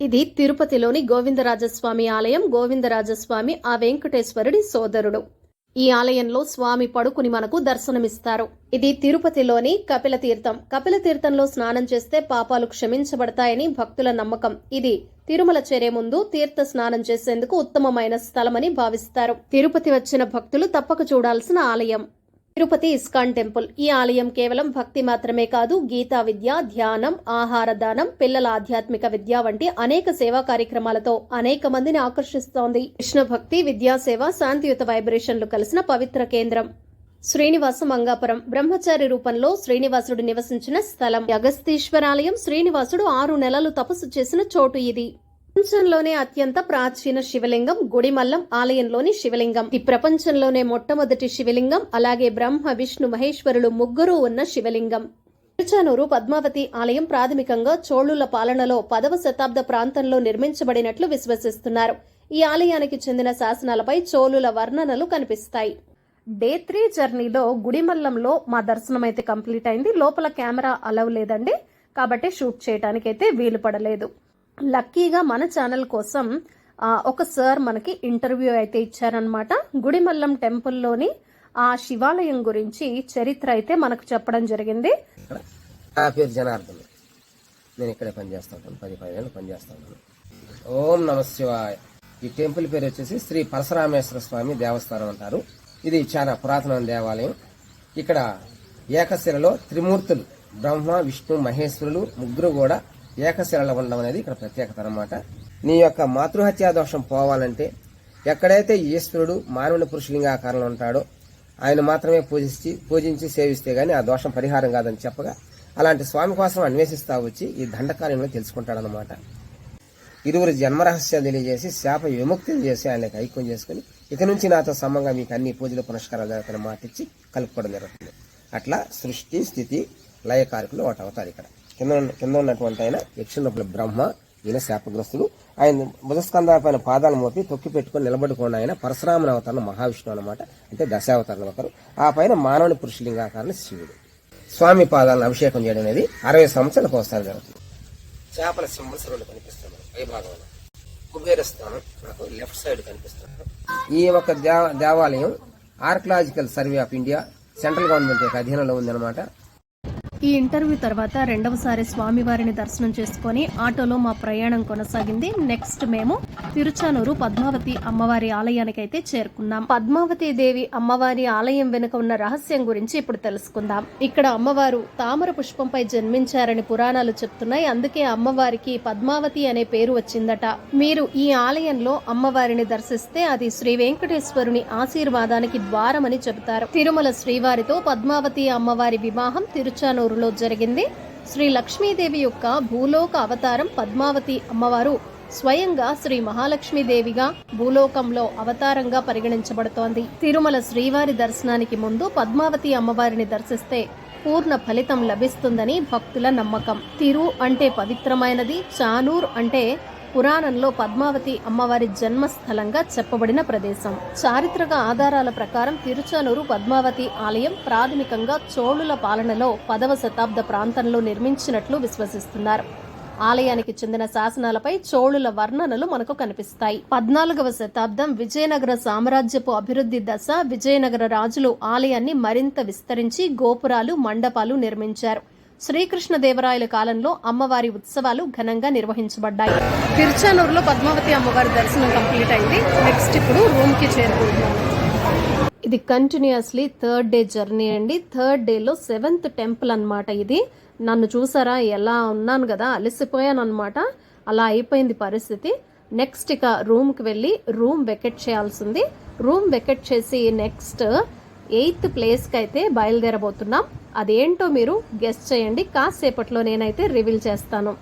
ఇది తిరుపతిలోని గోవిందరాజస్వామి ఆలయం. గోవిందరాజస్వామి ఆ వెంకటేశ్వరుడి సోదరుడు. ఈ ఆలయంలో స్వామి పడుకుని మనకు దర్శనమిస్తారు. ఇది తిరుపతిలోని కపిలతీర్థం. కపిలతీర్థంలో స్నానం చేస్తే పాపాలు క్షమించబడతాయని భక్తుల నమ్మకం. ఇది తిరుమల చేరే ముందు తీర్థ స్నానం చేసేందుకు ఉత్తమమైన స్థలమని భావిస్తారు. తిరుపతి వచ్చిన భక్తులు తప్పక చూడాల్సిన ఆలయం తిరుపతి ఇస్కాన్ టెంపుల్. ఈ ఆలయం కేవలం భక్తి మాత్రమే కాదు, గీతా విద్య, ధ్యానం, ఆహార దానం, పిల్లల ఆధ్యాత్మిక విద్య వంటి అనేక సేవా కార్యక్రమాలతో అనేక మందిని ఆకర్షిస్తోంది. కృష్ణ భక్తి, విద్యాసేవ, శాంతియుత వైబ్రేషన్లు కలిసిన పవిత్ర కేంద్రం. శ్రీనివాస మంగాపురం బ్రహ్మచారి రూపంలో శ్రీనివాసుడు నివసించిన స్థలం. అగస్తీశ్వరాలయం. శ్రీనివాసుడు 6 నెలలు తపస్సు చేసిన చోటు ఇది. ప్రపంచంలోనే అత్యంత ప్రాచీన శివలింగం గుడిమల్లం ఆలయంలోని శివలింగం. ఈ ప్రపంచంలోనే మొట్టమొదటి శివలింగం. అలాగే బ్రహ్మ, విష్ణు, మహేశ్వరులు ముగ్గురు ఉన్న శివలింగం. తిరుచానూరు పద్మావతి ఆలయం ప్రాథమికంగా చోళుల పాలనలో 10వ శతాబ్ద ప్రాంతంలో నిర్మించబడినట్లు విశ్వసిస్తున్నారు. ఈ ఆలయానికి చెందిన శాసనాలపై చోళుల వర్ణనలు కనిపిస్తాయి. డే 3 జర్నీలో గుడిమల్లంలో మా దర్శనం అయితే కంప్లీట్ అయింది. లోపల కెమెరా అలవ్ లేదండి, కాబట్టి షూట్ చేయడానికైతే వీలు పడలేదు. లక్కీగా మన ఛానల్ కోసం ఒక సార్ మనకి ఇంటర్వ్యూ అయితే ఇచ్చారనమాట. గుడిమల్లం టెంపుల్లోని ఆ శివాలయం గురించి చరిత్ర అయితే మనకు చెప్పడం జరిగింది. నా పేరు జనార్దన్. నేను ఇక్కడే పనిచేస్తాను. 10 ఏళ్ళు పనిచేస్తాను. ఓం నమ శివాయ. ఈ టెంపుల్ పేరు వచ్చేసి శ్రీ పరశురామేశ్వర స్వామి దేవస్థానం అంటారు. ఇది చాలా పురాతన దేవాలయం. ఇక్కడ ఏకశిలలో త్రిమూర్తులు బ్రహ్మ, విష్ణు, మహేశ్వరులు ముగ్గురు కూడా ఏకశిలలో ఉండడం అనేది ఇక్కడ ప్రత్యేకత అన్నమాట. నీ యొక్క మాతృహత్యా దోషం పోవాలంటే ఎక్కడైతే ఈశ్వరుడు మానవుని పురుషలింగాకారంలో ఉంటాడో ఆయన మాత్రమే పూజించి సేవిస్తే గానీ ఆ దోషం పరిహారం కాదని చెప్పగా అలాంటి స్వామి కోసం అన్వేషిస్తా వచ్చి ఈ దండకార్యంలో తెలుసుకుంటాడనమాట. ఇరువురు జన్మరహస్యాలు తెలియజేసి శాప విముక్తిని చేసి ఆయనకి ఐక్యం చేసుకుని ఇక నుంచి నాతో సమంగా మీకు అన్ని పూజలు పునస్కారాలు జరుగుతున్న మాట ఇచ్చి కలుపుకోవడం జరుగుతుంది. అట్లా సృష్టి, స్థితి, లయకారకులు ఒకటి అవుతారు. ఇక్కడ కింద ఉన్నటువంటి ఆయన యక్షుల బ్రహ్మ, ఈయన శాపగ్రస్తుడు. ఆయన బుధస్కంధాలపైన పాదాలు మోపి తొక్కి పెట్టుకుని నిలబడుకున్న ఆయన పరశురాముని అవతారం మహావిష్ణువు అనమాట. అంటే దశావతారంలో ఒకరు. ఆ పైన మానవుని పురుషలింగాకారణ శివుడు. స్వామి పాదాలను అభిషేకం చేయడం అనేది 60 సంవత్సరాలకు ఒకసారి జరుగుతుంది. చేపల సింబల్స్ 2 కనిపిస్తున్నాయి పై భాగంలో. కుబేర స్థానం నాకు లెఫ్ట్ సైడ్ కనిపిస్తుంది. ఈ యొక్క దేవాలయం archaeological survey of India central government యొక్క అధీనంలో ఉందన్నమాట. ఈ ఇంటర్వ్యూ తర్వాత రెండవసారి స్వామివారిని దర్శనం చేసుకుని ఆటోలో మా ప్రయాణం కొనసాగింది. నెక్స్ట్ మేము తిరుచానూరు పద్మావతి అమ్మవారి ఆలయానికైతే చేరుకున్నాం. పద్మావతి దేవి అమ్మవారి ఆలయం వెనుక ఉన్న రహస్యం గురించి ఇప్పుడు తెలుసుకుందాం. ఇక్కడ అమ్మవారు తామర పుష్పంపై జన్మించారని పురాణాలు చెప్తున్నాయి. అందుకే అమ్మవారికి పద్మావతి అనే పేరు వచ్చిందట. మీరు ఈ ఆలయంలో అమ్మవారిని దర్శిస్తే అది శ్రీ వెంకటేశ్వరుని ఆశీర్వాదానికి ద్వారమని చెబుతారు. తిరుమల శ్రీవారితో పద్మావతి అమ్మవారి వివాహం తిరుచానూరు లో జరిగింది. శ్రీ లక్ష్మీదేవి యొక్క భూలోక అవతారం పద్మావతి అమ్మవారు స్వయంగా శ్రీ మహాలక్ష్మీదేవిగా భూలోకంలో అవతారంగా పరిగణించబడుతోంది. తిరుమల శ్రీవారి దర్శనానికి ముందు పద్మావతి అమ్మవారిని దర్శిస్తే పూర్ణ ఫలితం లభిస్తుందని భక్తుల నమ్మకం. తిరు అంటే పవిత్రమైనది, చానూర్ అంటే పురాణంలో పద్మావతి అమ్మవారి జన్మస్థలంగా చెప్పబడిన ప్రదేశం. చారిత్రక ఆధారాల ప్రకారం తిరుచానూరు పద్మావతి ఆలయం ప్రాథమికంగా చోళుల పాలనలో 10వ శతాబ్ద ప్రాంతంలో నిర్మించినట్లు విశ్వసిస్తున్నారు. ఆలయానికి చెందిన శాసనాలపై చోళుల వర్ణనలు మనకు కనిపిస్తాయి. 14వ శతాబ్దం విజయనగర సామ్రాజ్యపు అభివృద్ధి దశ. విజయనగర రాజులు ఆలయాన్ని మరింత విస్తరించి గోపురాలు, మండపాలు నిర్మించారు. శ్రీకృష్ణదేవరాయల కాలంలో అమ్మవారి ఉత్సవాలు ఘనంగా నిర్వహించబడ్డాయి. తిరుచానూరులో పద్మావతి అమ్మవారి దర్శనం కంప్లీట్ అయింది. నెక్స్ట్ ఇప్పుడు రూమ్ కి చేరుకుంటున్నాము. ఇది కంటిన్యూస్లీ 3rd డే జర్నీ అండి. 3rd డేలో 7th టెంపుల్ అన్నమాట. ఇది నన్ను చూసారా ఎలా ఉన్నాను కదా, అలసిపోయాను అనమాట. అలా అయిపోయింది పరిస్థితి. నెక్స్ట్ ఇక రూమ్కి వెళ్ళి రూమ్ వెకెట్ చేయాల్సింది. రూమ్ వెకెట్ చేసి నెక్స్ట్ 8th ప్లేస్కి అయితే బయలుదేరబోతున్నాం. అదేంటో మీరు గెస్ చేయండి. కాసేపట్లో నేనైతే రివీల్ చేస్తాను.